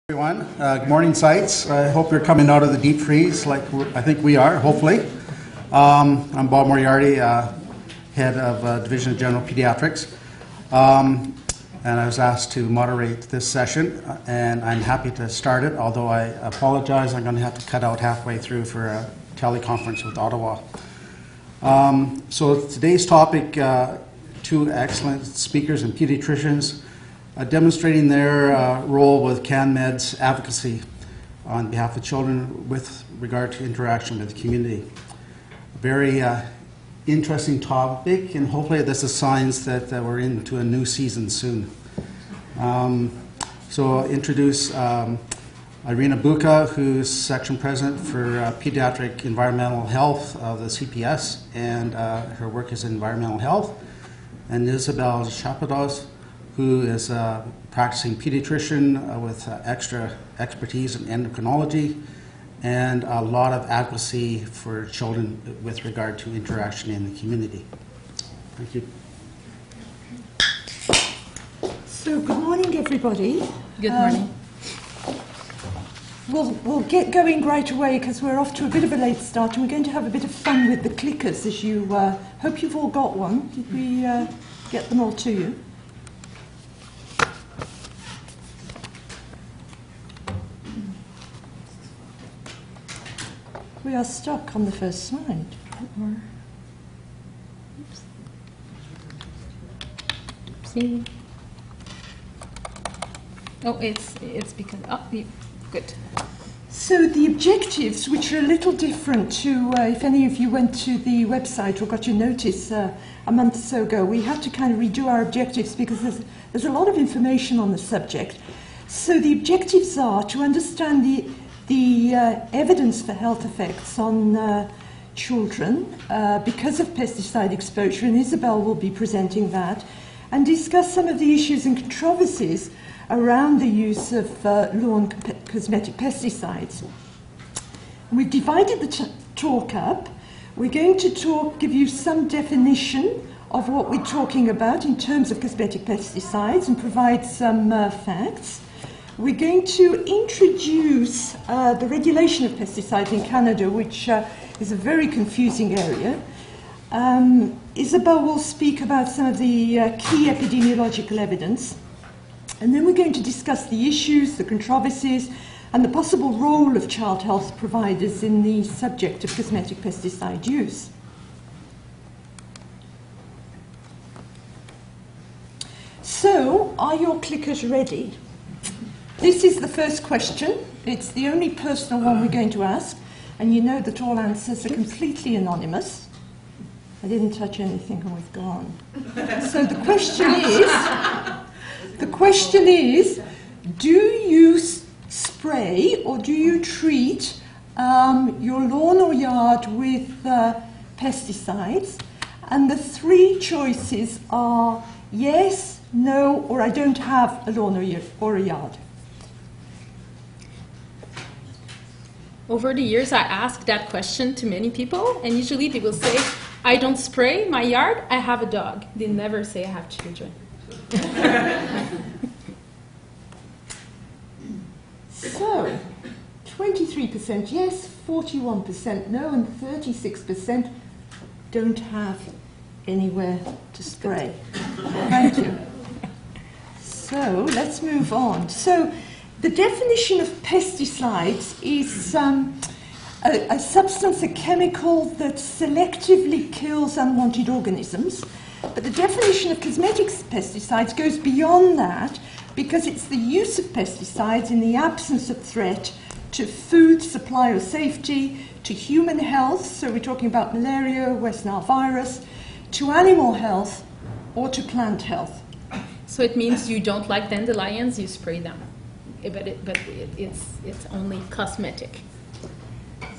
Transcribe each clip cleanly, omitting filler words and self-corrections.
Everyone, good morning, sites. I hope you're coming out of the deep freeze like I think we are, hopefully. I'm Bob Moriarty, head of Division of General Pediatrics, and I was asked to moderate this session, and I'm happy to start it, although I apologize, I'm going to have to cut out halfway through for a teleconference with Ottawa. So today's topic, two excellent speakers and pediatricians demonstrating their role with CanMed's advocacy on behalf of children with regard to interaction with the community. A very interesting topic, and hopefully this is signs that we're into a new season soon. So I'll introduce Irina Buka, who's section president for Pediatric Environmental Health of the CPS, and her work is in environmental health, and Isabel Chapados, who is a practicing pediatrician with extra expertise in endocrinology and a lot of advocacy for children with regard to interaction in the community. Thank you. So good morning, everybody. Good morning. We'll get going right away because we're off to a bit of a late start, and we're going to have a bit of fun with the clickers. As you hope you've all got one. Did we get them all to you? We are stuck on the first slide. See? Oh, it's because good. So the objectives, which are a little different to if any of you went to the website or got your notice a month or so ago, we had to kind of redo our objectives because there's a lot of information on the subject. So the objectives are to understand the evidence for health effects on children because of pesticide exposure, and Isabel will be presenting that, and discuss some of the issues and controversies around the use of lawn cosmetic pesticides. We've divided the talk up. We're going to give you some definition of what we're talking about in terms of cosmetic pesticides and provide some facts. We're going to introduce the regulation of pesticides in Canada, which is a very confusing area. Isabel will speak about some of the key epidemiological evidence. And then we're going to discuss the issues, the controversies, and the possible role of child health providers in the subject of cosmetic pesticide use. So, are your clickers ready? This is the first question. It's the only personal one we're going to ask, and you know that all answers are completely anonymous. I didn't touch anything and we've gone. So the question is, do you spray or do you treat your lawn or yard with pesticides? And the three choices are yes, no, or I don't have a lawn or a yard. Over the years, I asked that question to many people, and usually people say, I don't spray my yard, I have a dog. They never say I have children. So, 23% yes, 41% no, and 36% don't have anywhere to spray. Thank you. So, let's move on. So, the definition of pesticides is a substance, a chemical that selectively kills unwanted organisms. But the definition of cosmetic pesticides goes beyond that because it's the use of pesticides in the absence of threat to food supply or safety, to human health, so we're talking about malaria, West Nile virus, to animal health, or to plant health. So it means you don't like dandelions, you spray them. But it's only cosmetic.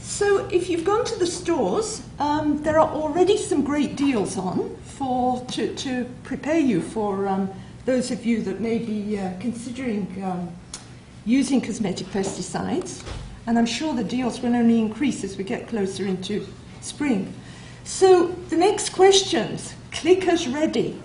So if you've gone to the stores, there are already some great deals on to prepare you for those of you that may be considering using cosmetic pesticides. And I'm sure the deals will only increase as we get closer into spring. So the next questions, clickers ready.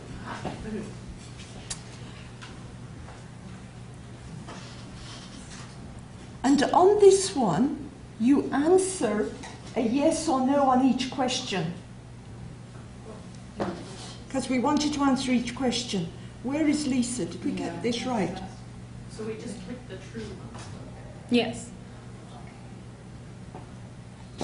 And on this one, you answer a yes or no on each question. Because we want you to answer each question. Where is Lisa? Did we get this right? So we just click the true one. Yes.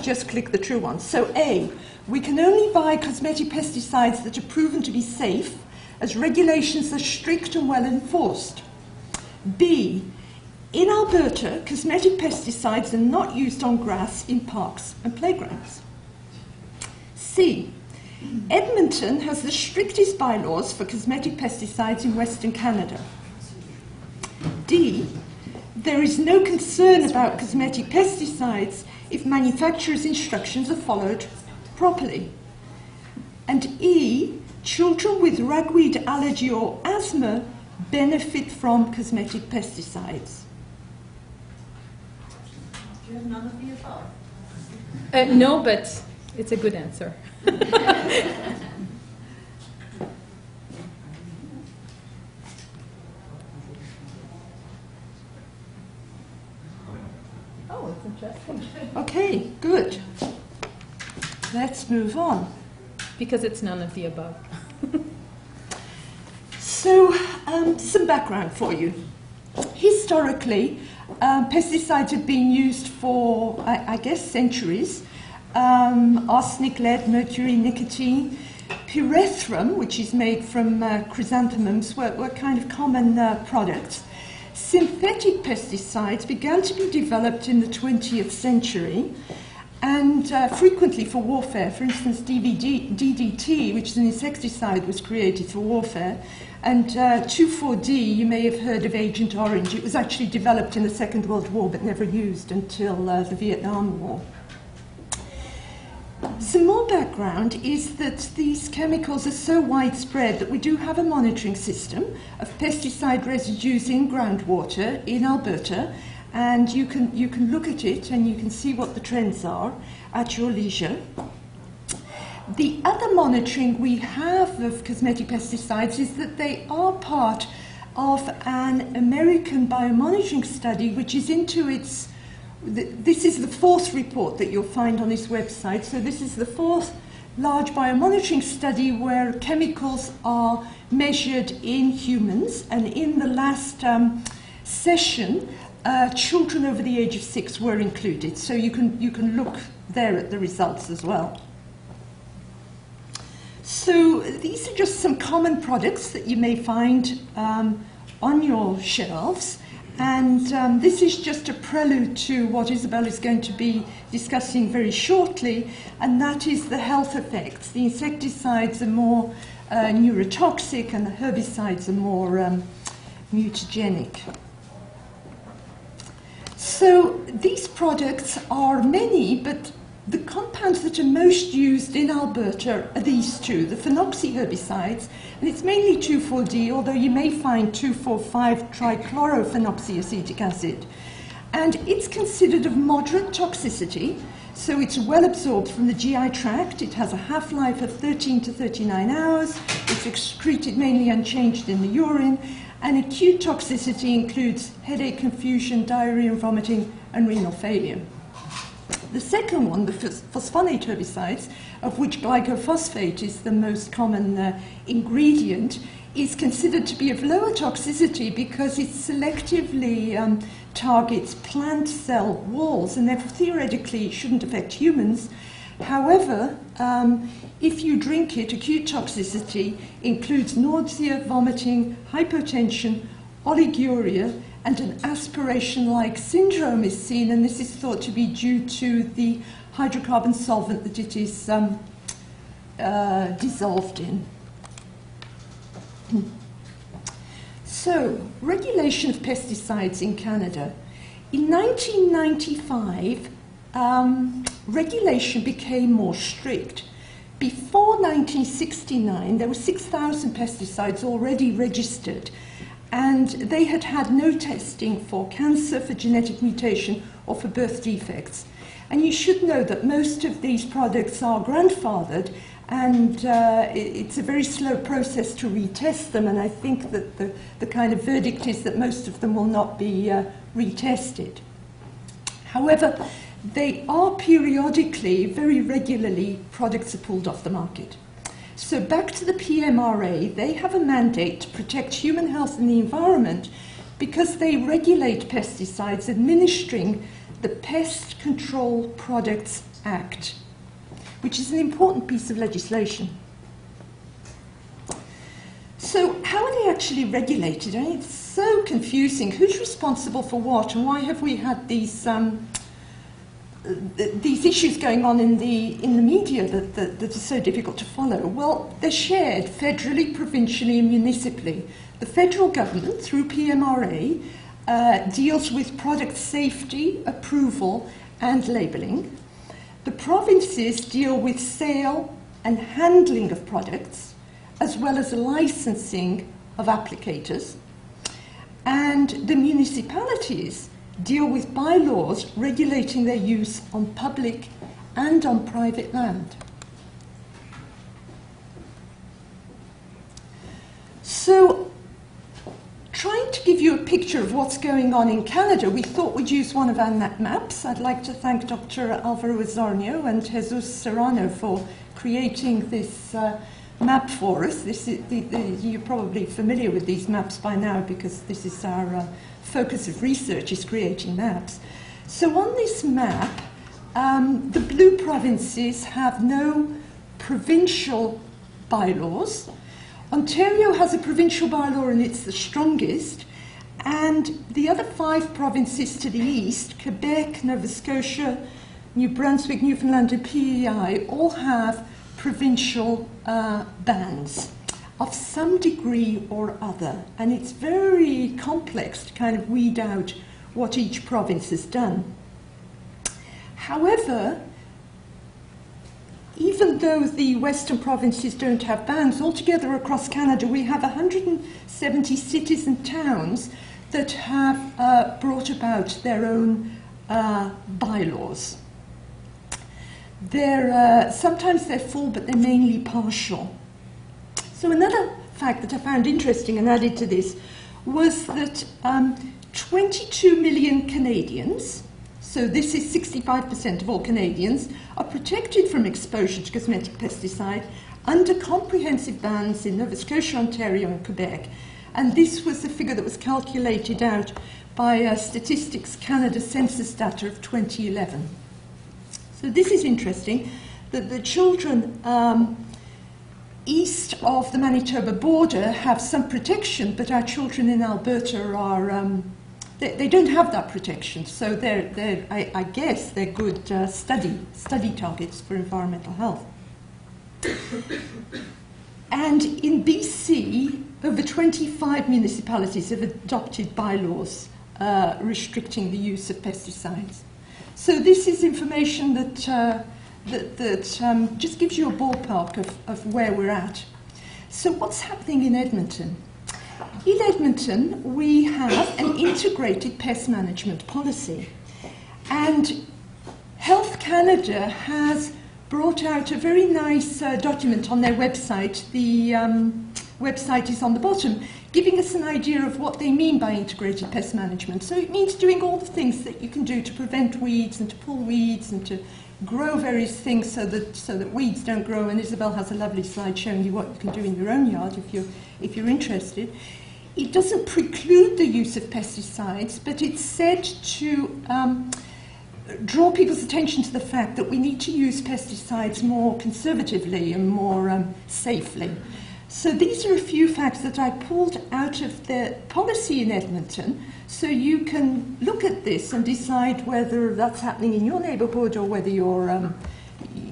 Just click the true one. So A, we can only buy cosmetic pesticides that are proven to be safe, as regulations are strict and well enforced. B, in Alberta, cosmetic pesticides are not used on grass in parks and playgrounds. C, Edmonton has the strictest bylaws for cosmetic pesticides in Western Canada. D, there is no concern about cosmetic pesticides if manufacturers' instructions are followed properly. And E, children with ragweed allergy or asthma benefit from cosmetic pesticides. Do you have none of the above? No, but it's a good answer. Oh, it's interesting. Okay, good. Let's move on. Because it's none of the above. So, some background for you. Historically, pesticides have been used for, I guess, centuries. Arsenic, lead, mercury, nicotine. Pyrethrum, which is made from chrysanthemums, were kind of common products. Synthetic pesticides began to be developed in the 20th century and frequently for warfare. For instance, DDT, which is an insecticide, was created for warfare. And 2,4-D, you may have heard of Agent Orange. It was actually developed in the Second World War but never used until the Vietnam War. Some more background is that these chemicals are so widespread that we do have a monitoring system of pesticide residues in groundwater in Alberta, and you can look at it and you can see what the trends are at your leisure. The other monitoring we have of cosmetic pesticides is that they are part of an American biomonitoring study which is into its... This is the fourth report that you'll find on this website. So this is the fourth large biomonitoring study where chemicals are measured in humans. And in the last session, children over the age of 6 were included. So you can look there at the results as well. So these are just some common products that you may find on your shelves. And this is just a prelude to what Isabel is going to be discussing very shortly, and that is the health effects. The insecticides are more neurotoxic and the herbicides are more mutagenic. So these products are many, but the compounds that are most used in Alberta are these two, the phenoxy herbicides, and it's mainly 2,4-D, although you may find 2,4,5-trichlorophenoxyacetic acid. And it's considered of moderate toxicity, so it's well absorbed from the GI tract. It has a half-life of 13 to 39 hours. It's excreted mainly unchanged in the urine, and acute toxicity includes headache, confusion, diarrhea, vomiting, and renal failure. The second one, the phosphonate herbicides, of which glycophosphate is the most common ingredient, is considered to be of lower toxicity because it selectively targets plant cell walls and therefore theoretically shouldn't affect humans. However, if you drink it, acute toxicity includes nausea, vomiting, hypotension, oliguria, and an aspiration-like syndrome is seen, and this is thought to be due to the hydrocarbon solvent that it is dissolved in. So, regulation of pesticides in Canada. In 1995, regulation became more strict. Before 1969, there were 6,000 pesticides already registered, and they had had no testing for cancer, for genetic mutation, or for birth defects. And you should know that most of these products are grandfathered, and it's a very slow process to retest them, and I think that the kind of verdict is that most of them will not be retested. However, they are periodically, very regularly, products are pulled off the market. So back to the PMRA, they have a mandate to protect human health and the environment because they regulate pesticides, administering the Pest Control Products Act, which is an important piece of legislation. So how are they actually regulated? I mean, it's so confusing. Who's responsible for what, and why have we had these issues going on in the media that are so difficult to follow? Well, they're shared federally, provincially, and municipally. The federal government, through PMRA, deals with product safety, approval, and labelling. The provinces deal with sale and handling of products, as well as licensing of applicators. And the municipalities deal with bylaws regulating their use on public and on private land. So, trying to give you a picture of what's going on in Canada, we thought we'd use one of our maps. I'd like to thank Dr. Alvaro Azornio and Jesus Serrano for creating this map for us. You're probably familiar with these maps by now because this is our focus of research, is creating maps. So on this map, the blue provinces have no provincial bylaws. Ontario has a provincial bylaw and it's the strongest, and the other 5 provinces to the east, Quebec, Nova Scotia, New Brunswick, Newfoundland and PEI, all have provincial bans of some degree or other, and it's very complex to kind of weed out what each province has done. However, even though the western provinces don't have bans, altogether across Canada we have 170 cities and towns that have brought about their own bylaws. Sometimes they're full, but they're mainly partial. So another fact that I found interesting and added to this was that 22 million Canadians, so this is 65% of all Canadians, are protected from exposure to cosmetic pesticide under comprehensive bans in Nova Scotia, Ontario and Quebec. And this was a figure that was calculated out by Statistics Canada census data of 2011. So this is interesting, that the children east of the Manitoba border have some protection, but our children in Alberta are, they don't have that protection. So I guess they're good study targets for environmental health. And in BC, over 25 municipalities have adopted bylaws restricting the use of pesticides. So this is information that just gives you a ballpark of where we're at. So what's happening in Edmonton? In Edmonton, we have an integrated pest management policy. And Health Canada has brought out a very nice document on their website. The website is on the bottom, giving us an idea of what they mean by integrated pest management. So it means doing all the things that you can do to prevent weeds and to pull weeds and to grow various things so that weeds don't grow. And Isabel has a lovely slide showing you what you can do in your own yard if you're interested. It doesn't preclude the use of pesticides, but it's said to draw people's attention to the fact that we need to use pesticides more conservatively and more safely. So these are a few facts that I pulled out of the policy in Edmonton, so you can look at this and decide whether that's happening in your neighbourhood or whether you're,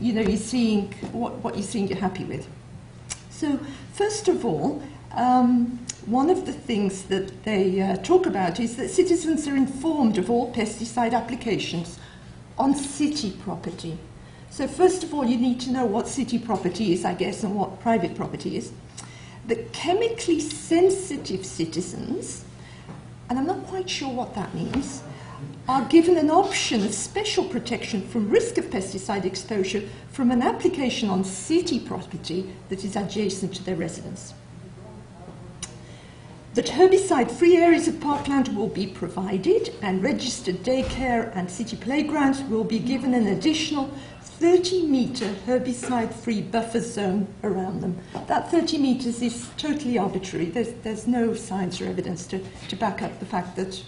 you're seeing what you're seeing you're happy with. So first of all, one of the things that they talk about is that citizens are informed of all pesticide applications on city property. So first of all, you need to know what city property is, I guess, and what private property is. The chemically sensitive citizens, and I'm not quite sure what that means, are given an option of special protection from risk of pesticide exposure from an application on city property that is adjacent to their residence. that herbicide-free areas of parkland will be provided and registered daycare and city playgrounds will be given an additional 30-metre herbicide-free buffer zone around them. That 30 metres is totally arbitrary. There's no science or evidence to back up the fact that,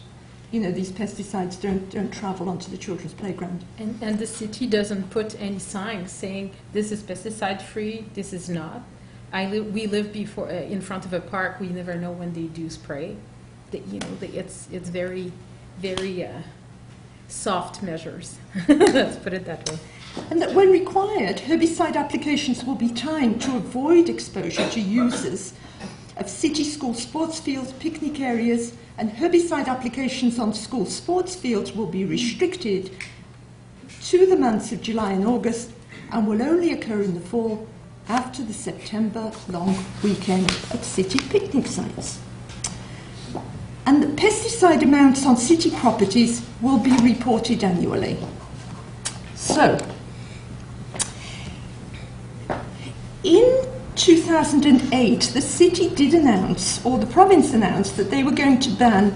you know, these pesticides don't travel onto the children's playground. And the city doesn't put any signs saying this is pesticide-free, this is not. We live before in front of a park. We never know when they do spray. It's very, very soft measures. Let's put it that way. And that when required, herbicide applications will be timed to avoid exposure to users of city school sports fields, picnic areas, and herbicide applications on school sports fields will be restricted to the months of July and August and will only occur in the fall after the September long weekend at city picnic sites. And the pesticide amounts on city properties will be reported annually. So, in 2008, the city did announce, or the province announced, that they were going to ban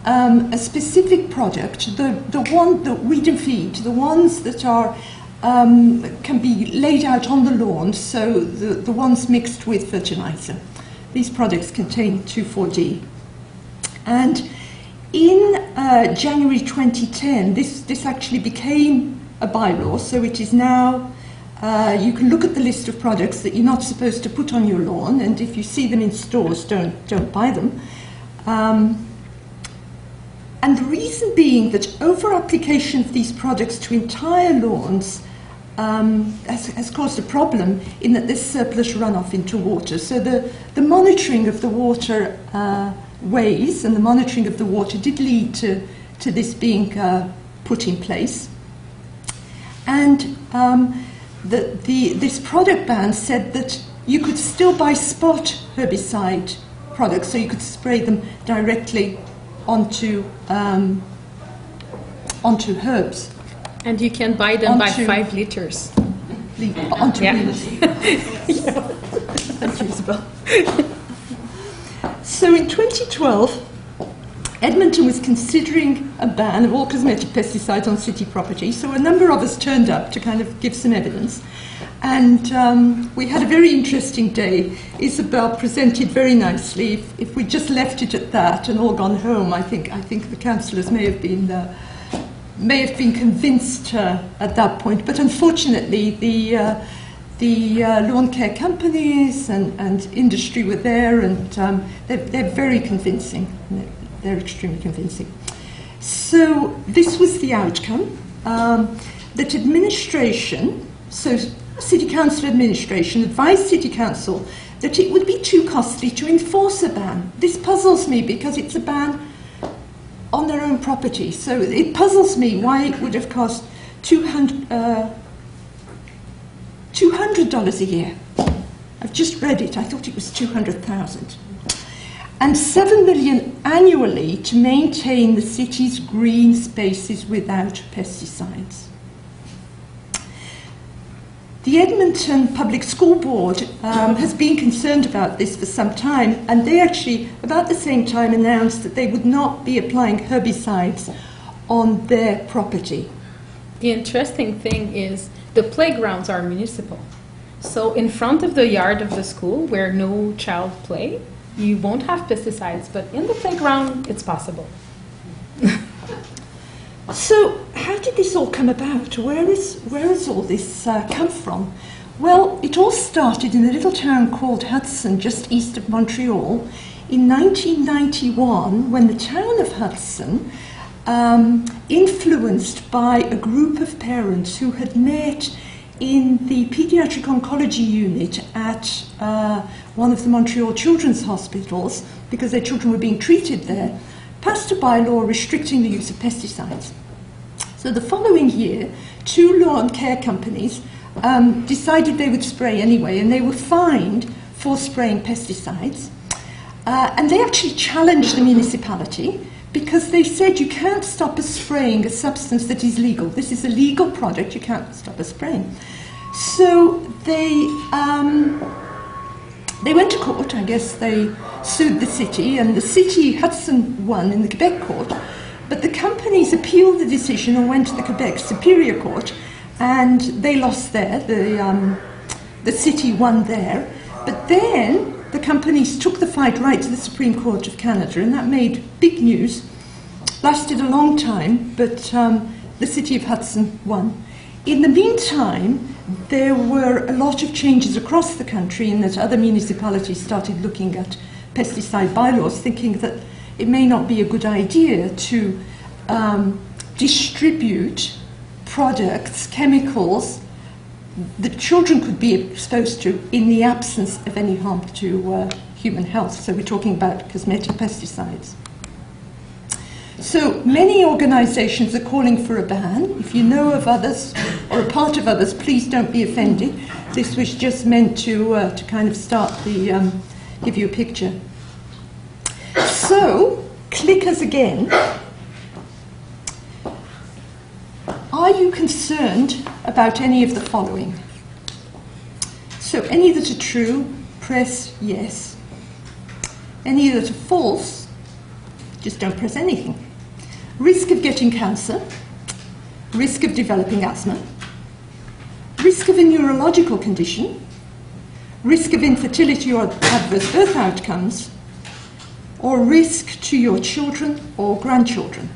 a specific product, the weed and feed, the ones that are can be laid out on the lawn, so the ones mixed with fertilizer. These products contain 2,4-D. And in January 2010, this actually became a bylaw, so it is now, you can look at the list of products that you're not supposed to put on your lawn, and if you see them in stores, don't buy them. And the reason being that over-application of these products to entire lawns has caused a problem in that there's surplus runoff into water. So the monitoring of the water ways and the monitoring of the water did lead to this being put in place. And this product ban said that you could still buy spot herbicide products, so you could spray them directly onto herbs. And you can buy them by 5 liters. Onto Yeah. reels. Thank you, Isabel. So in 2012, Edmonton was considering a ban of all cosmetic pesticides on city property. So a number of us turned up to kind of give some evidence. And we had a very interesting day. Isabel presented very nicely. If we just left it at that and all gone home, I think the councillors may have been convinced at that point. But unfortunately, the lawn care companies and industry were there, and they're very convincing. They're extremely convincing. So this was the outcome, that administration, so City Council administration, advised City Council that it would be too costly to enforce a ban. This puzzles me because it's a ban on their own property. So it puzzles me why it would have cost $200 a year. I've just read it. I thought it was $200,000. And $7 million annually to maintain the city's green spaces without pesticides. The Edmonton Public School Board has been concerned about this for some time, and they actually, about the same time, announced that they would not be applying herbicides on their property. The interesting thing is the playgrounds are municipal. So in front of the yard of the school where no child play, you won't have pesticides, but in the playground, it's possible. So how did this all come about? Where has all this come from? Well, it all started in a little town called Hudson, just east of Montreal, in 1991, when the town of Hudson, influenced by a group of parents who had met in the Pediatric Oncology unit at one of the Montreal children's hospitals, because their children were being treated there, passed a bylaw restricting the use of pesticides. So the following year, 2 lawn care companies decided they would spray anyway, and they were fined for spraying pesticides. And they actually challenged the municipality because they said you can't stop us spraying a substance that is legal. This is a legal product, you can't stop us spraying. So they They went to court, I guess they sued the city, and the city, Hudson, won in the Quebec court, but the companies appealed the decision and went to the Quebec Superior Court, and they lost there. The city won there, but then the companies took the fight right to the Supreme Court of Canada, and that made big news. Lasted a long time, but the city of Hudson won. In the meantime, there were a lot of changes across the country in that other municipalities started looking at pesticide bylaws, thinking that it may not be a good idea to distribute products, chemicals that children could be exposed to in the absence of any harm to human health. So we're talking about cosmetic pesticides. So many organizations are calling for a ban. If you know of others or a part of others, please don't be offended. This was just meant to kind of start the, give you a picture. So, clickers again. Are you concerned about any of the following? So any that are true, press yes. Any that are false, just don't press anything. Risk of getting cancer, risk of developing asthma, risk of a neurological condition, risk of infertility or adverse birth outcomes, or risk to your children or grandchildren.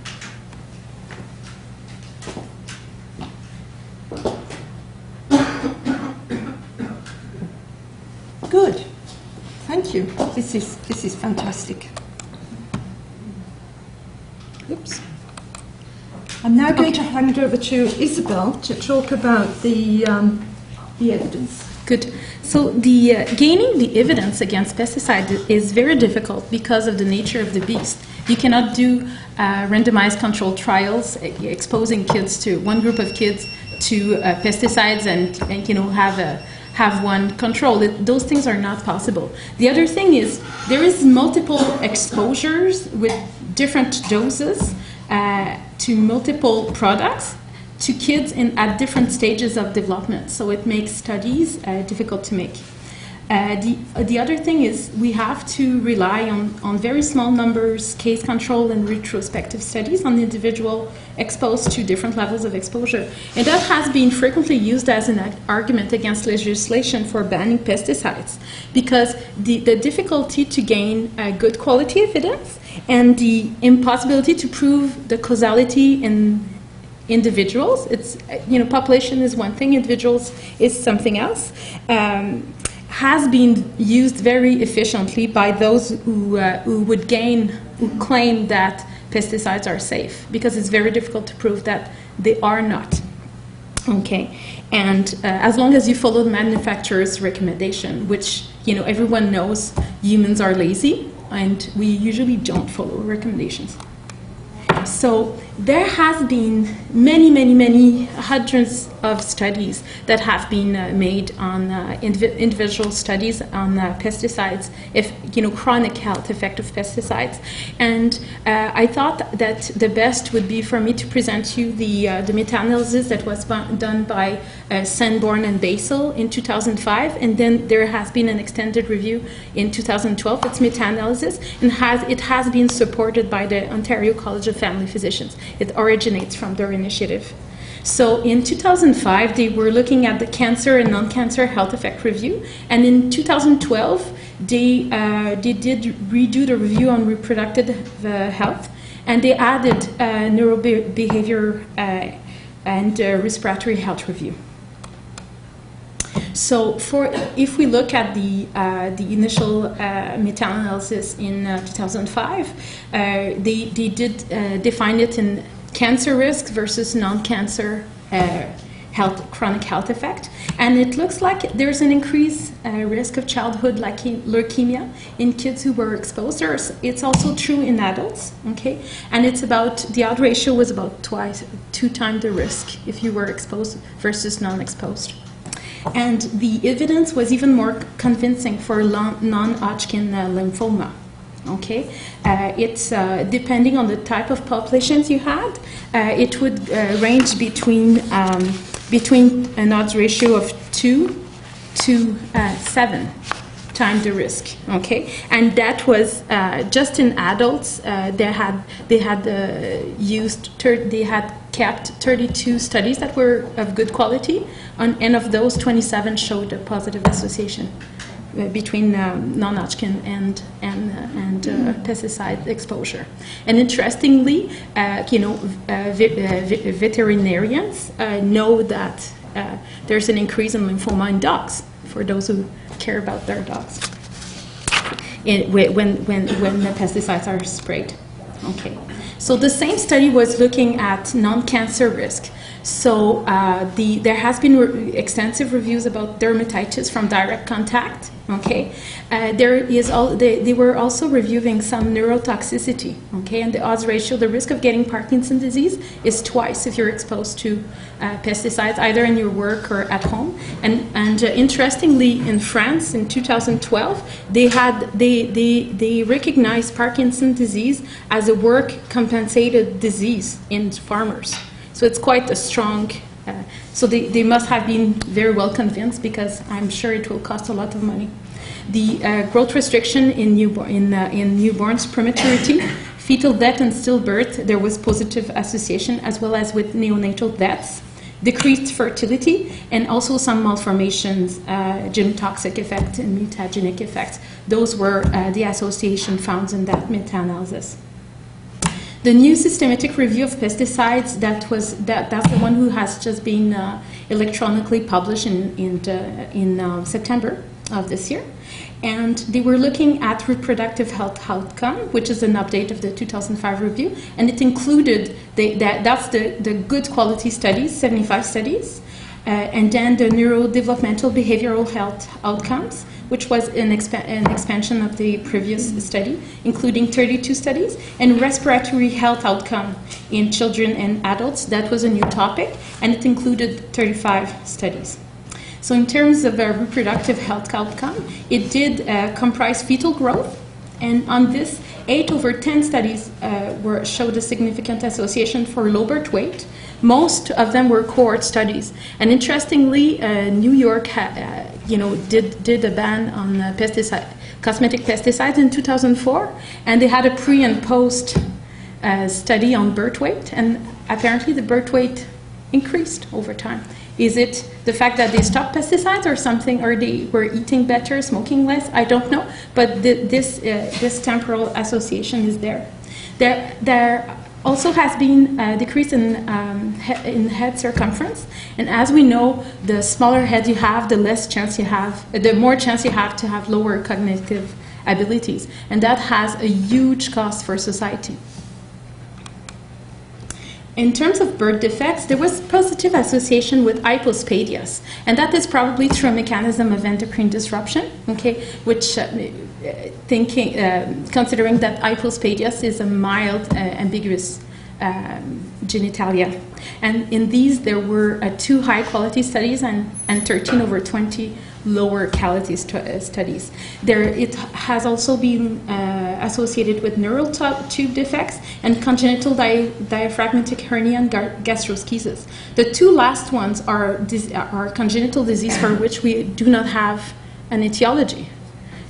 Good. Thank you. This is fantastic. Oops. I'm now going to hand over to Isabel to talk about the evidence. Good. So the gaining the evidence against pesticide is very difficult because of the nature of the beast. You cannot do randomized controlled trials exposing kids to one group of kids to pesticides and you know have one control. Those things are not possible. The other thing is there is multiple exposures with different doses to multiple products to kids at different stages of development. So it makes studies difficult to make. The other thing is we have to rely on very small numbers, case control and retrospective studies on the individual exposed to different levels of exposure. And that has been frequently used as an argument against legislation for banning pesticides because the difficulty to gain good quality evidence and the impossibility to prove the causality in individuals. It's, you know, population is one thing, individuals is something else. Has been used very efficiently by those who claim that pesticides are safe, because it's very difficult to prove that they are not. Okay, and as long as you follow the manufacturer's recommendation, which, you know, everyone knows humans are lazy and we usually don't follow recommendations. So there has been many hundreds of studies that have been made on individual studies on pesticides, chronic health effect of pesticides. And I thought that the best would be for me to present you the meta-analysis that was done by Sanborn and Basel in 2005, and then there has been an extended review in 2012. It's meta-analysis, and it has been supported by the Ontario College of Family Physicians. It originates from their initiative. So in 2005, they were looking at the cancer and non-cancer health effect review, and in 2012, they did redo the review on reproductive health, and they added neurobehavior and respiratory health review. So if we look at the initial meta-analysis in 2005, they did define it in cancer risk versus non-cancer chronic health effect, and it looks like there's an increased risk of childhood leukemia in kids who were exposed. It's also true in adults, okay? And it's about, the odds ratio was about 2 times the risk if you were exposed versus non-exposed. And the evidence was even more convincing for non-Hodgkin lymphoma. Okay, it's depending on the type of populations you had, it would range between an odds ratio of 2 to 7. times the risk. Okay, and that was just in adults. They had kept 32 studies that were of good quality, and of those, 27 showed a positive association between non-Hodgkin and pesticide exposure. And interestingly, veterinarians know that there's an increase in lymphoma in dogs, for those who care about their dogs, when the pesticides are sprayed. Okay, so the same study was looking at non-cancer risk. So there has been extensive reviews about dermatitis from direct contact. Okay, they were also reviewing some neurotoxicity. Okay, and the odds ratio, the risk of getting Parkinson's disease is twice if you're exposed to pesticides, either in your work or at home. And interestingly, in France in 2012, they recognized Parkinson's disease as a work compensated disease in farmers. So it's quite a strong, so they must have been very well convinced, because I'm sure it will cost a lot of money. The growth restriction in newborns, prematurity, fetal death and stillbirth, there was positive association, as well as with neonatal deaths, decreased fertility, and also some malformations, genotoxic effect and mutagenic effects. Those were the association found in that meta-analysis. The new systematic review of pesticides, that's the one who has just been electronically published in September of this year. And they were looking at reproductive health outcome, which is an update of the 2005 review. And it included, that's the good quality studies, 75 studies, and then the neurodevelopmental behavioral health outcomes, which was an expansion of the previous study, including 32 studies, and respiratory health outcome in children and adults. That was a new topic, and it included 35 studies. So in terms of reproductive health outcome, it did comprise fetal growth, and on this, 8 over 10 studies showed a significant association for low birth weight. Most of them were cohort studies, and interestingly, New York did a ban on cosmetic pesticides in 2004, and they had a pre and post study on birth weight, and apparently the birth weight increased over time. Is it the fact that they stopped pesticides or something, or they were eating better, smoking less? I don't know, but this temporal association is there. There also has been a decrease in head circumference, and as we know, the smaller head you have, the less chance you have, the more chance you have to have lower cognitive abilities, and that has a huge cost for society. In terms of birth defects, there was positive association with hypospadias, and that is probably through a mechanism of endocrine disruption, okay, which considering that hypospadias is a mild, ambiguous genitalia. And in these, there were 2 high-quality studies and 13 over 20 lower quality studies. It has also been associated with neural tube defects and congenital diaphragmatic hernia and gastroschisis. The 2 last ones are congenital disease for which we do not have an etiology.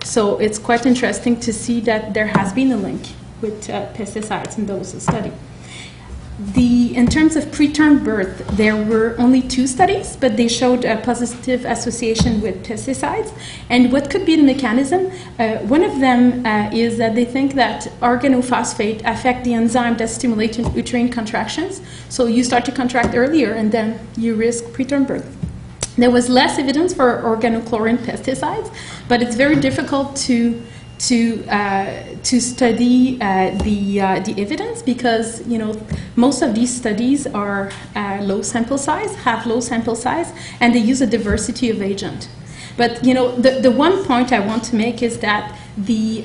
So it's quite interesting to see that there has been a link with pesticides in those studies. In terms of preterm birth, there were only 2 studies, but they showed a positive association with pesticides. And what could be the mechanism? One of them is that they think that organophosphate affect the enzyme that stimulates uterine contractions. So you start to contract earlier, and then you risk preterm birth. There was less evidence for organochlorine pesticides, but it's very difficult to study the evidence, because most of these studies are have low sample size, and they use a diversity of agent. But the one point I want to make is that the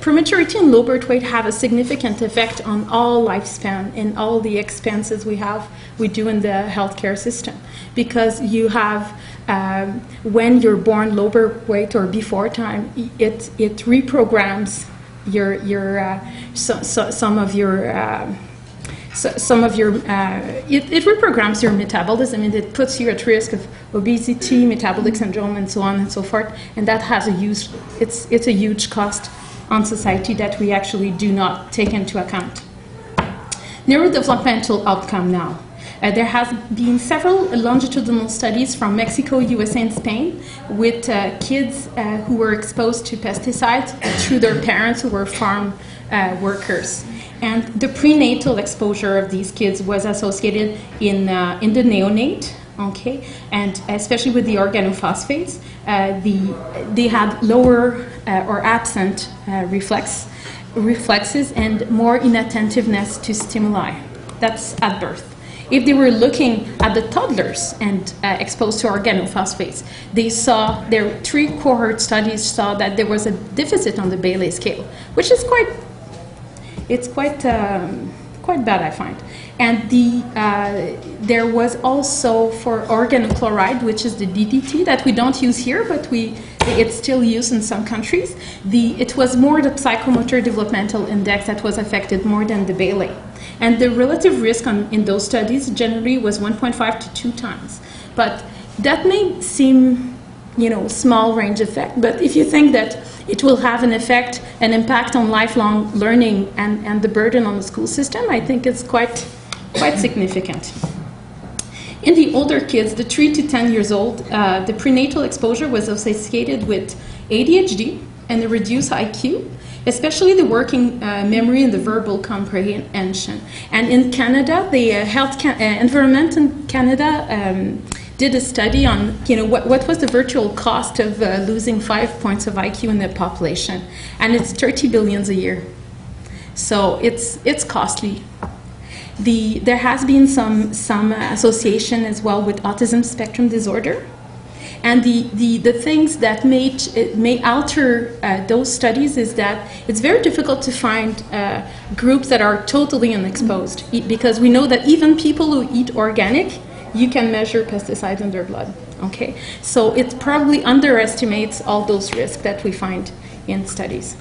prematurity and low birth weight have a significant effect on all lifespan and all the expenses we do in the healthcare system, because you have when you're born low birth weight or before time, it reprograms some of your some of your, it reprograms your metabolism, and it puts you at risk of obesity, metabolic syndrome, and so on and so forth. And that has a huge, it's a huge cost on society that we actually do not take into account. Neurodevelopmental outcome now. There has been several longitudinal studies from Mexico, USA, and Spain with kids who were exposed to pesticides through their parents who were farm workers. And the prenatal exposure of these kids was associated in the neonate, okay, and especially with the organophosphates, they had lower or absent reflexes and more inattentiveness to stimuli. That's at birth. If they were looking at the toddlers and exposed to organophosphates, they saw, their 3 cohort studies saw that there was a deficit on the Bayley scale, which is quite bad, I find. And there was also for organochloride, which is the DDT that we don't use here, but it's still used in some countries. It was more the psychomotor developmental index that was affected more than the Bayley. And the relative risk in those studies generally was 1.5 to 2 times. But that may seem, small range effect, but if you think that it will have an impact on lifelong learning and the burden on the school system, I think it's quite significant. In the older kids, the 3 to 10 years old, the prenatal exposure was associated with ADHD and a reduced IQ, especially the working memory and the verbal comprehension. And in Canada, the Environment in Canada did a study on, what was the virtual cost of losing 5 points of IQ in the population, and it's 30 billion a year. So it's costly. There has been some association as well with autism spectrum disorder, and the things that may alter those studies is that it's very difficult to find groups that are totally unexposed, because we know that even people who eat organic, you can measure pesticides in their blood, okay? So it probably underestimates all those risks that we find in studies.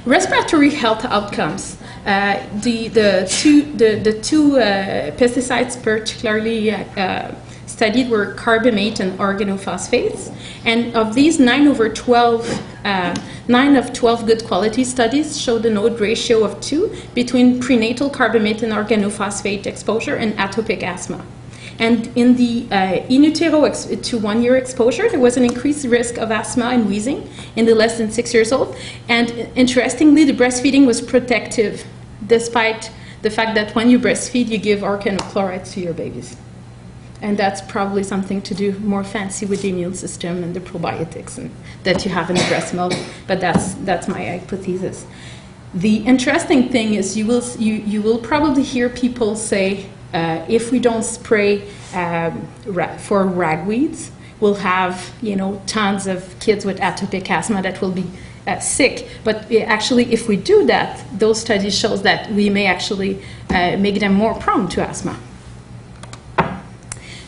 Respiratory health outcomes. The two pesticides particularly studied were carbamate and organophosphates. And of these, 9 of 12 good quality studies showed an odds ratio of 2 between prenatal carbamate and organophosphate exposure and atopic asthma. And in the in utero to 1 year exposure, there was an increased risk of asthma and wheezing in the less than 6 years old. And interestingly, the breastfeeding was protective, despite the fact that when you breastfeed, you give organochlorides to your babies. And that's probably something to do more fancy with the immune system and the probiotics that you have in the breast milk. But that's my hypothesis. The interesting thing is you will probably hear people say, if we don't spray for ragweeds, we'll have tons of kids with atopic asthma that will be sick. But actually, if we do that, those studies show that we may actually make them more prone to asthma.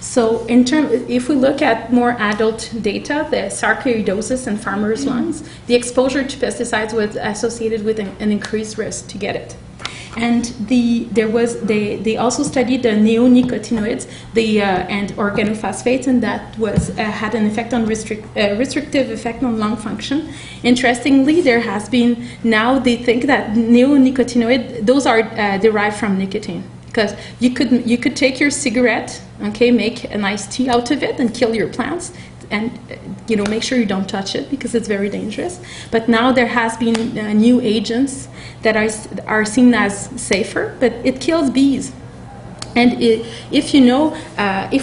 So if we look at more adult data, the sarcoidosis and farmers' lungs, the exposure to pesticides was associated with an increased risk to get it. And they also studied the neonicotinoids and organophosphates, and that had an effect on restrictive effect on lung function. Interestingly, there has been, now they think that neonicotinoid, those are derived from nicotine. Because you could take your cigarette, okay, make a nice tea out of it and kill your plants, and make sure you don't touch it because it's very dangerous. But now there has been new agents that are seen as safer, but it kills bees. And if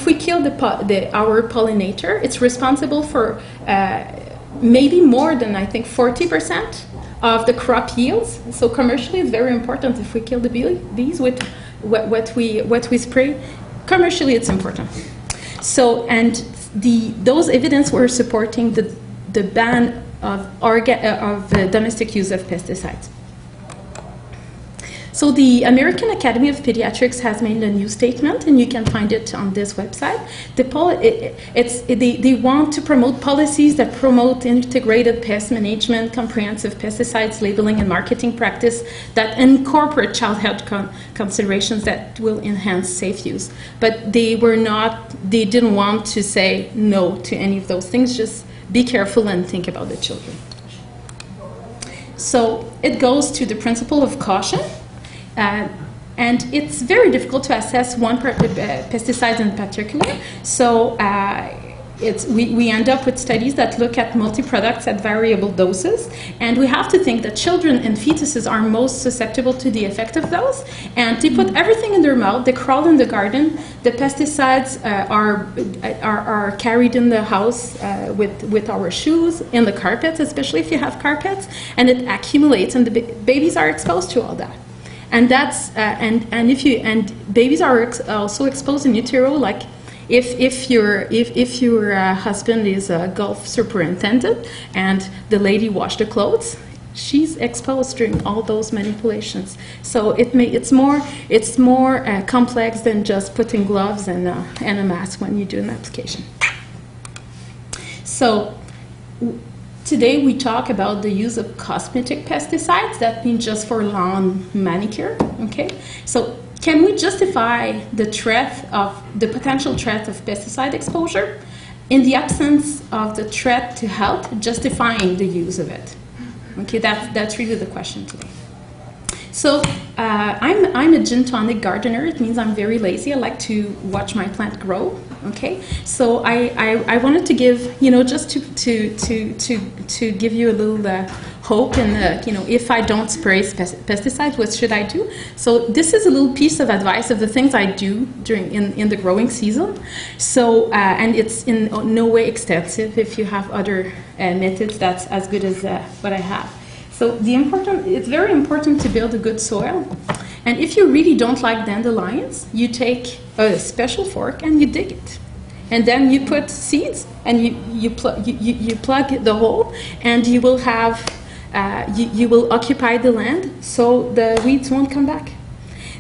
we kill our pollinator, it's responsible for maybe more than, I think, 40% of the crop yields. So commercially, it's very important if we kill the bees with what we spray. Commercially, it's important. So, and those evidence were supporting the ban of domestic use of pesticides. So the American Academy of Pediatrics has made a new statement, and you can find it on this website. They want to promote policies that promote integrated pest management, comprehensive pesticides labeling and marketing practice that incorporate child health considerations that will enhance safe use. But they didn't want to say no to any of those things. Just be careful and think about the children. So it goes to the principle of caution. And it's very difficult to assess one pesticide in particular. So we end up with studies that look at multi-products at variable doses. And we have to think that children and fetuses are most susceptible to the effect of those. And they put everything in their mouth. They crawl in the garden. The pesticides are carried in the house with our shoes, in the carpets, especially if you have carpets. And it accumulates, and the babies are exposed to all that. And that's and babies are also exposed in utero. Like if your husband is a Gulf superintendent and the lady washed the clothes, she's exposed during all those manipulations. So it's more complex than just putting gloves and a mask when you do an application. So today we talk about the use of cosmetic pesticides. That means just for lawn manicure, okay? So can we justify the potential threat of pesticide exposure in the absence of the threat to health justifying the use of it? Okay, that's really the question today. So I'm a gin tonic gardener. It means I'm very lazy. I like to watch my plant grow. Okay, so I wanted to give, just to give you a little hope and if I don't spray pesticides, what should I do? So this is a little piece of advice of the things I do in the growing season. So and it's in no way extensive. If you have other methods, that's as good as what I have. So it's very important to build a good soil. And if you really don't like dandelions, you take a special fork and you dig it. And then you put seeds and you plug the hole, and you will have, you will occupy the land so the weeds won't come back.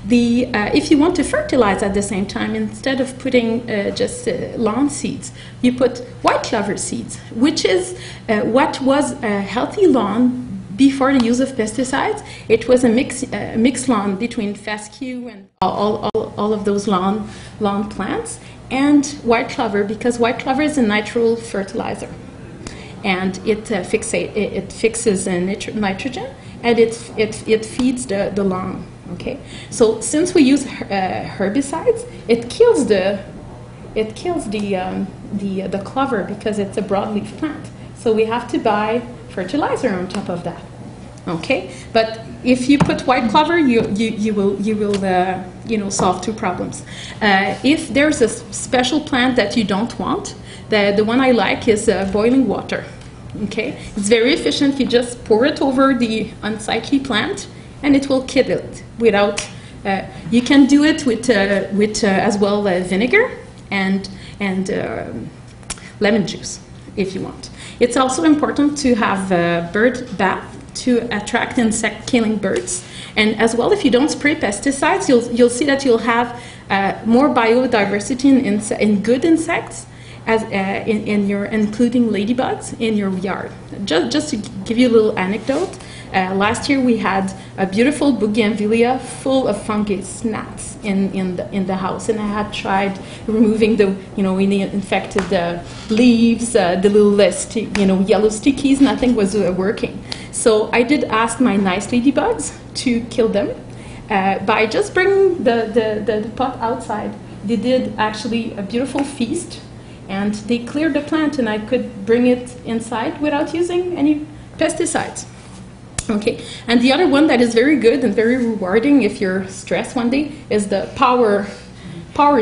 If you want to fertilize at the same time, instead of putting just lawn seeds, you put white clover seeds, which is what was a healthy lawn before the use of pesticides. It was a mixed lawn between fescue and all of those lawn plants, and white clover, because white clover is a natural fertilizer, and it fixes nitrogen, and it feeds the lawn. Okay, so since we use herbicides, it kills the clover because it's a broadleaf plant. So we have to buy fertilizer on top of that. Okay, but if you put white clover, you will solve two problems. If there's a special plant that you don't want, the one I like is boiling water. Okay, it's very efficient. You just pour it over the unsightly plant, and it will kill it without. You can do it with as well vinegar and lemon juice if you want. It's also important to have a bird bath to attract insect-killing birds. And as well, if you don't spray pesticides, you'll see that you'll have more biodiversity in good insects, including ladybugs in your yard. Just to give you a little anecdote, last year we had a beautiful bougainvillea full of fungus gnats in the house, and I had tried removing we infected the leaves, the little yellow stickies. Nothing was working. So I did ask my nice ladybugs to kill them by just bringing the pot outside. They did actually a beautiful feast, and they cleared the plant, and I could bring it inside without using any pesticides. Okay, and the other one that is very good and very rewarding if you're stressed one day is the power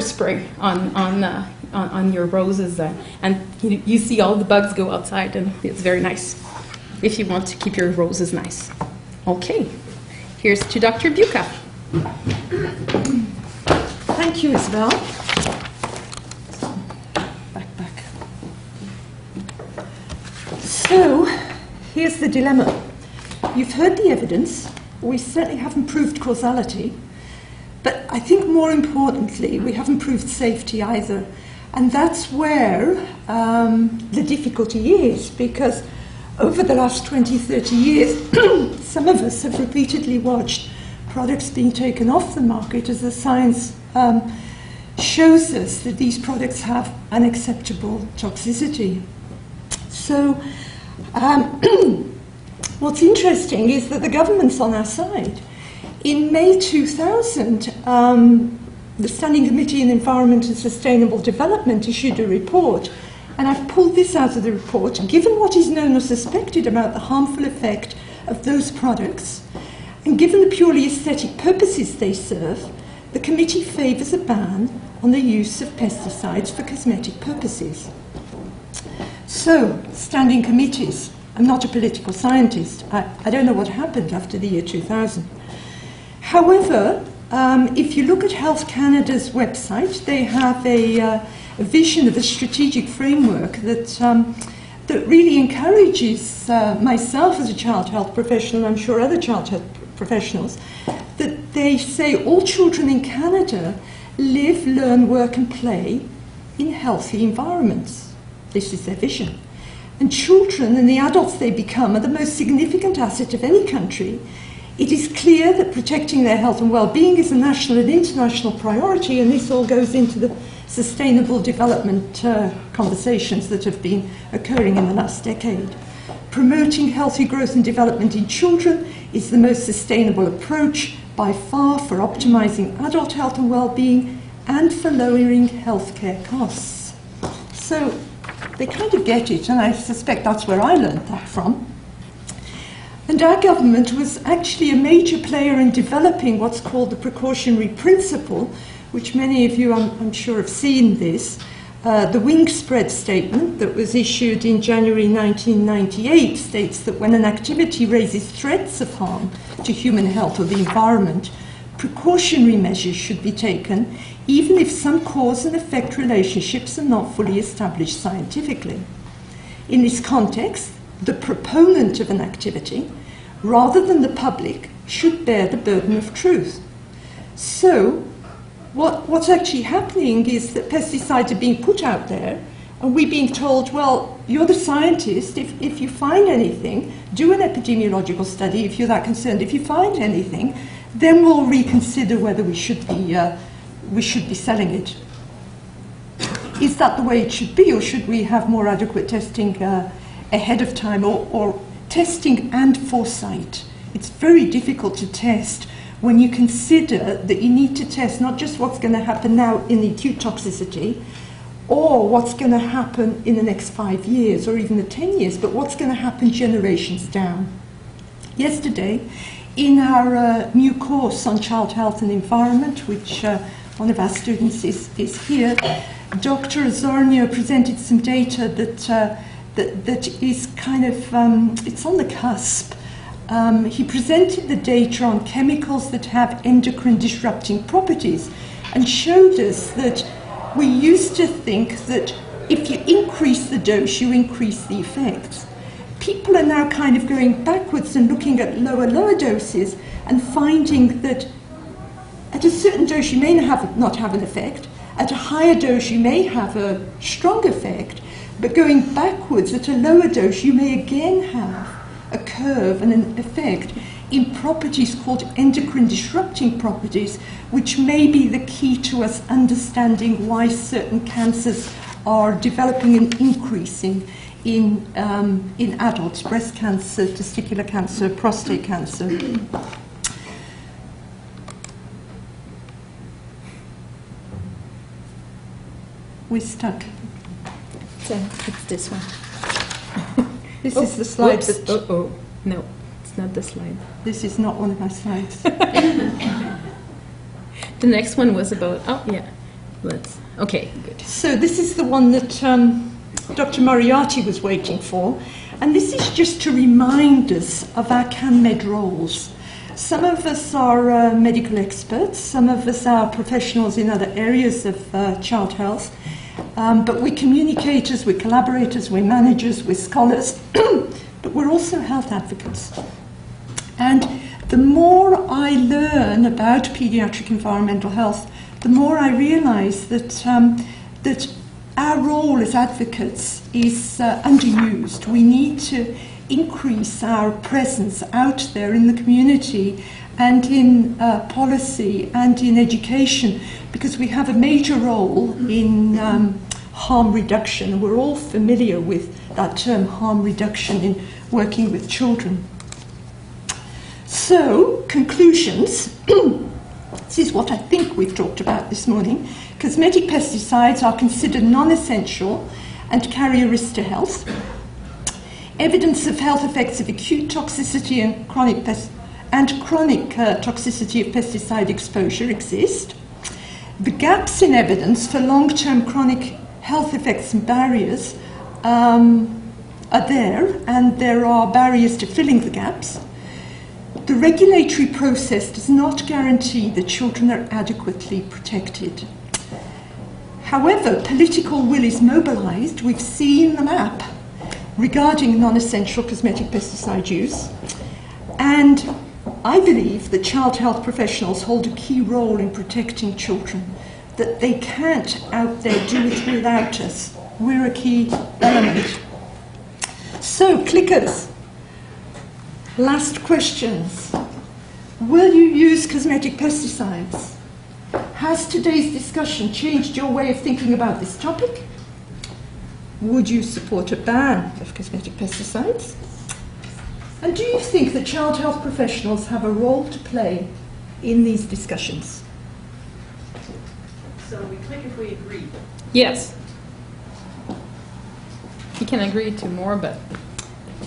spray on your roses, and you see all the bugs go outside, and it's very nice if you want to keep your roses nice. Okay, here's to Dr. Buca. Thank you, Isabel. Back. So, here's the dilemma. You've heard the evidence, we certainly haven't proved causality, but I think more importantly, we haven't proved safety either. And that's where the difficulty is, because over the last 20, 30 years, some of us have repeatedly watched products being taken off the market as the science shows us that these products have unacceptable toxicity. So what's interesting is that the government's on our side. In May 2000, the Standing Committee on Environment and Sustainable Development issued a report, and I've pulled this out of the report. Given what is known or suspected about the harmful effect of those products, and given the purely aesthetic purposes they serve, the committee favours a ban on the use of pesticides for cosmetic purposes. So, standing committees. I'm not a political scientist. I don't know what happened after the year 2000. However, if you look at Health Canada's website, they have a vision of a strategic framework that really encourages myself as a child health professional, and I'm sure other child health professionals, that they say all children in Canada live, learn, work and play in healthy environments. This is their vision. And children and the adults they become are the most significant asset of any country. It is clear that protecting their health and well-being is a national and international priority, and this all goes into the sustainable development conversations that have been occurring in the last decade. Promoting healthy growth and development in children is the most sustainable approach by far for optimizing adult health and well-being and for lowering healthcare costs. So they kind of get it, and I suspect that's where I learned that from. And our government was actually a major player in developing what's called the precautionary principle, which many of you, I'm sure, have seen this. The wing spread statement that was issued in January 1998 states that when an activity raises threats of harm to human health or the environment, precautionary measures should be taken, even if some cause and effect relationships are not fully established scientifically. In this context, the proponent of an activity, rather than the public, should bear the burden of truth. So, what's actually happening is that pesticides are being put out there, and we're being told, well, you're the scientist, if you find anything, do an epidemiological study if you're that concerned. If you find anything, then we'll reconsider whether we should be selling it. Is that the way it should be, or should we have more adequate testing ahead of time, or testing and foresight? It's very difficult to test when you consider that you need to test not just what's going to happen now in the acute toxicity, or what's going to happen in the next 5 years, or even the 10 years, but what's going to happen generations down. Yesterday, in our new course on child health and environment, which one of our students is here, Dr. Azornio presented some data that is kind of, it's on the cusp. He presented the data on chemicals that have endocrine disrupting properties and showed us that we used to think that if you increase the dose, you increase the effects. People are now kind of going backwards and looking at lower doses and finding that at a certain dose you may not have an effect, at a higher dose you may have a strong effect, but going backwards at a lower dose you may again have a curve and an effect in properties called endocrine disrupting properties, which may be the key to us understanding why certain cancers are developing and increasing in adults: breast cancer, testicular cancer, prostate cancer. We're stuck. So it's this one. This is the slide Whoops. that... No, it's not the slide. This is not one of my slides. The next one was about, okay, good. So this is the one that Dr. Moriarty was waiting for, and this is just to remind us of our CanMed roles. Some of us are medical experts, some of us are professionals in other areas of child health, but we're communicators, we're collaborators, we're managers, we're scholars, but we're also health advocates. And the more I learn about pediatric environmental health, the more I realise that that our role as advocates is underused. We need to increase our presence out there in the community and in policy and in education, because we have a major role in harm reduction. We're all familiar with that term, harm reduction, in working with children. So, conclusions. This is what I think we've talked about this morning. Cosmetic pesticides are considered non-essential and carry a risk to health. Evidence of health effects of acute toxicity and chronic toxicity of pesticide exposure exist. The gaps in evidence for long-term chronic health effects and barriers are there, and there are barriers to filling the gaps. The regulatory process does not guarantee that children are adequately protected. However, political will is mobilised. We've seen the map regarding non-essential cosmetic pesticide use, and I believe that child health professionals hold a key role in protecting children, that they can't out there do it without us. We're a key element. So, clickers, last questions. Will you use cosmetic pesticides? Has today's discussion changed your way of thinking about this topic? Would you support a ban of cosmetic pesticides? And do you think that child health professionals have a role to play in these discussions? So we click if we agree. Yes. We can agree to more, but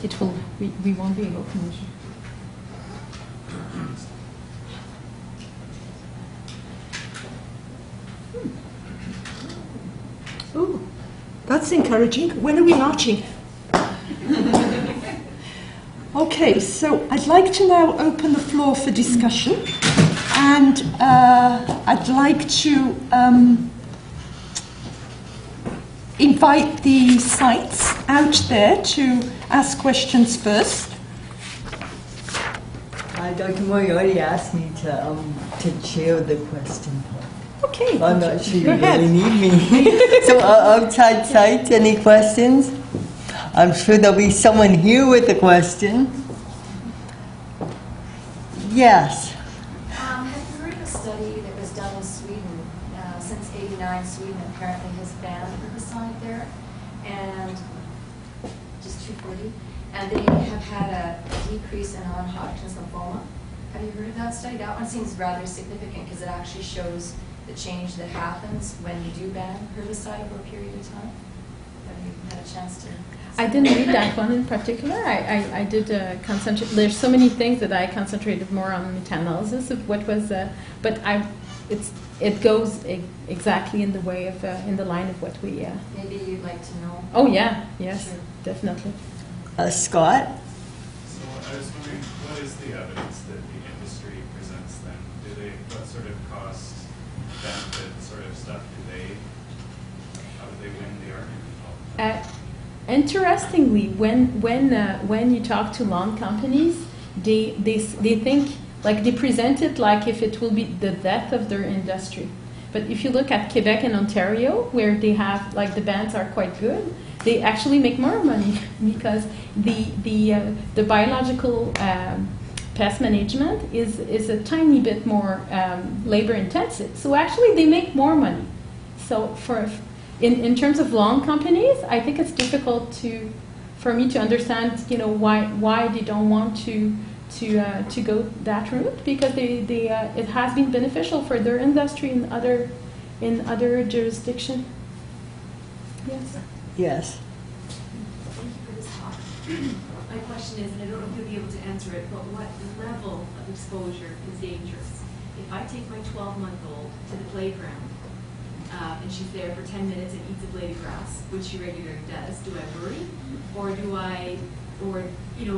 it will. We won't be able to measure. Ooh, that's encouraging. When are we marching? Okay, so I'd like to now open the floor for discussion, and I'd like to invite the sites out there to ask questions first. Dr. Moriarty asked me to chair the question. Okay. I'm not sure you Go ahead. really need me. So outside sites, any questions? I'm sure there'll be someone here with a question. Yes. Have you heard of a study that was done in Sweden? Since '89, Sweden apparently has banned herbicide there, and just 240, and they have had a decrease in non-Hodgkin's lymphoma. Have you heard of that study? That one seems rather significant because it actually shows the change that happens when you do ban herbicide over a period of time. Have you had a chance to? I didn't read that one in particular. I did concentrate. There's so many things that I concentrated more on meta-analysis of what was, but it goes exactly in the way of in the line of what we. Maybe you'd like to know. Oh yeah, yes, Sure. definitely. Scott? So I was wondering, what is the evidence that the industry presents then? What sort of cost, benefit sort of stuff how do they win the argument? Interestingly, when you talk to lawn companies, they think, like, they present it like if it will be the death of their industry. But if you look at Quebec and Ontario, where they have, like, the bans are quite good, they actually make more money because the biological pest management is a tiny bit more labor intensive. So actually they make more money. So in terms of lawn companies, I think it's difficult for me to understand, why they don't want to go that route, because it has been beneficial for their industry in other jurisdictions. Yes. Yes. Thank you for this talk. My question is, and I don't know if you'll be able to answer it, but what level of exposure is dangerous? If I take my 12-month-old to the playground, and she's there for 10 minutes and eats a blade of grass, which she regularly does, do I worry? Or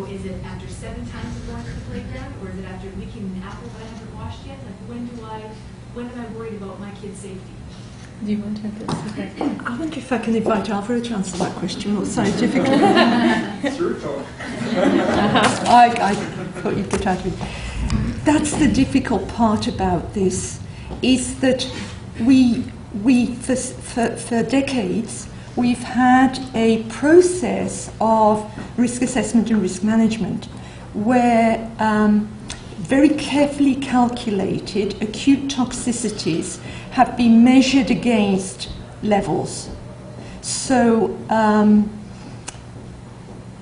is it after 7 times of going to the playground? Or is it after licking an apple that I haven't washed yet? Like, when am I worried about my kid's safety? Do you want to have this? I wonder if I can invite Alvaro to answer that question more scientifically. It's your talk. I thought you'd get out of it. that's the difficult part about this, is that for decades, we've had a process of risk assessment and risk management where very carefully calculated acute toxicities have been measured against levels. So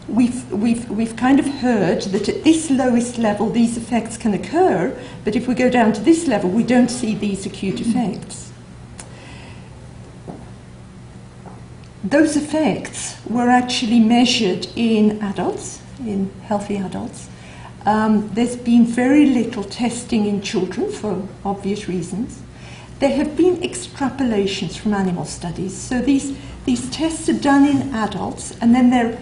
we've kind of heard that at this lowest level these effects can occur, but if we go down to this level we don't see these acute effects. Those effects were actually measured in adults, in healthy adults. There's been very little testing in children for obvious reasons. There have been extrapolations from animal studies. So these tests are done in adults, and then they're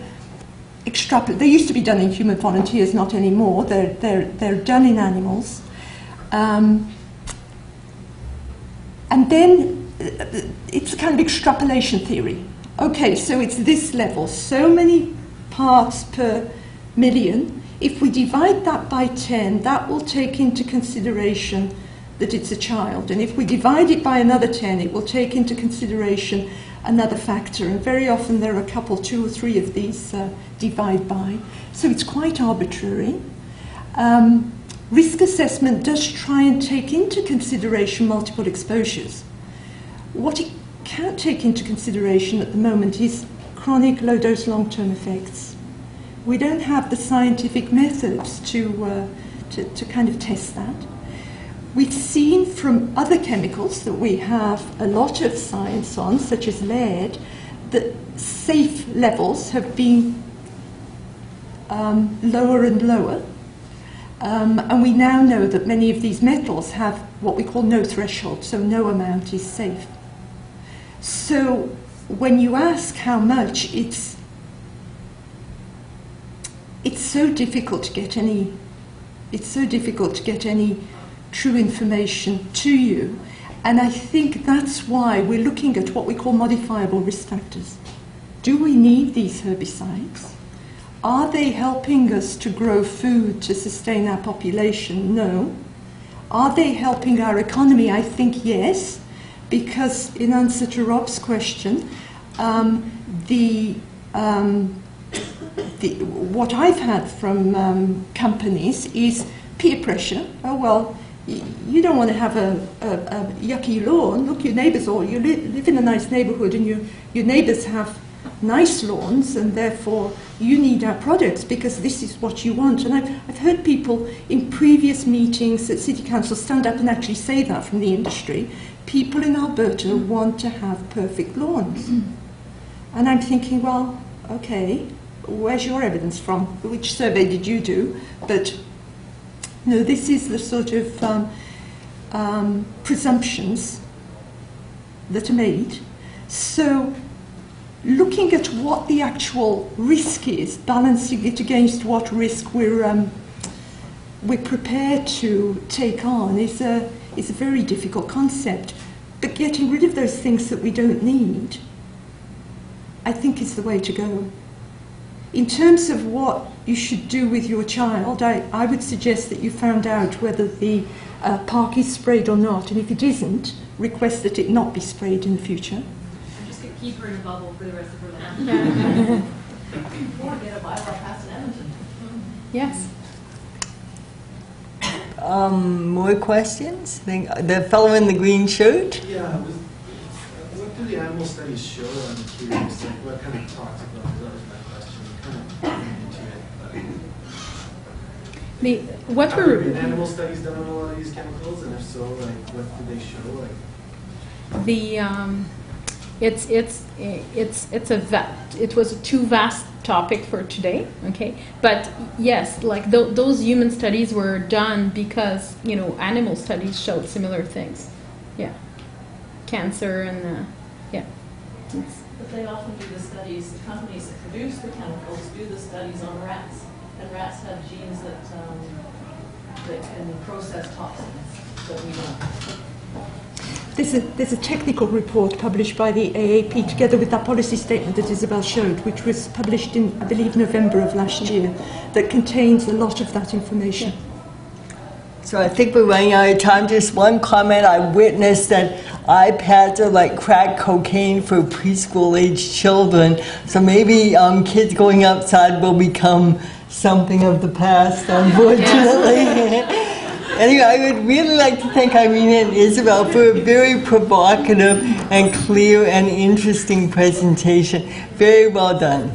extrapolated. They used to be done in human volunteers, not anymore. They're done in animals. And then it's a kind of extrapolation theory. Okay, so it's this level, so many parts per million. If we divide that by 10, that will take into consideration that it's a child. And if we divide it by another 10, it will take into consideration another factor. And very often there are a couple, 2 or 3 of these divide by. So it's quite arbitrary. Risk assessment does try and take into consideration multiple exposures. What it can't take into consideration at the moment is chronic low-dose long-term effects. We don't have the scientific methods to kind of test that. We've seen from other chemicals that we have a lot of science on, such as lead, that safe levels have been lower and lower. And we now know that many of these metals have what we call no threshold, so no amount is safe. So when you ask how much, it's so difficult to get any true information to you. And I think that's why we're looking at what we call modifiable risk factors. Do we need these herbicides? Are they helping us to grow food to sustain our population? No. Are they helping our economy? I think yes, because in answer to Rob's question, what I've had from companies is peer pressure. Oh, well, you don't want to have a yucky lawn. Look, your neighbours all, you live in a nice neighbourhood and your neighbours have nice lawns, and therefore you need our products because this is what you want. And I've heard people in previous meetings at City Council stand up and actually say that from the industry. People in Alberta want to have perfect lawns. And I'm thinking, well, okay, where's your evidence from? Which survey did you do? But no, this is the sort of presumptions that are made. So looking at what the actual risk is, balancing it against what risk we're prepared to take on is a very difficult concept. But getting rid of those things that we don't need, I think, is the way to go. In terms of what you should do with your child, I would suggest that you found out whether the park is sprayed or not, and if it isn't, request that it not be sprayed in the future. I'm just going to keep her in a bubble for the rest of her life. Or get a bylaw passed in Edmonton. Yes. More questions? The fellow in the green shirt? Yeah, what do the animal studies show? I'm curious. Like, what kind of talks about? That was my question. Kind of into it. What Have we're there been animal studies done on a lot of these chemicals, and if so, like, what do they show? Like, it was a too vast topic for today, okay? But yes, like those human studies were done because, animal studies showed similar things. Yeah. Cancer and, yeah. But they often do the studies, the companies that produce the chemicals do the studies on rats. And rats have genes that can process toxins that we don't. There's a technical report published by the AAP together with that policy statement that Isabel showed, which was published in, I believe, November of last year, that contains a lot of that information. So I think we're running out of time. Just one comment. I witnessed that iPads are like crack cocaine for preschool-age children. So maybe kids going outside will become something of the past, unfortunately. Anyway, I would really like to thank Irina and Isabel for a very provocative and clear and interesting presentation. Very well done.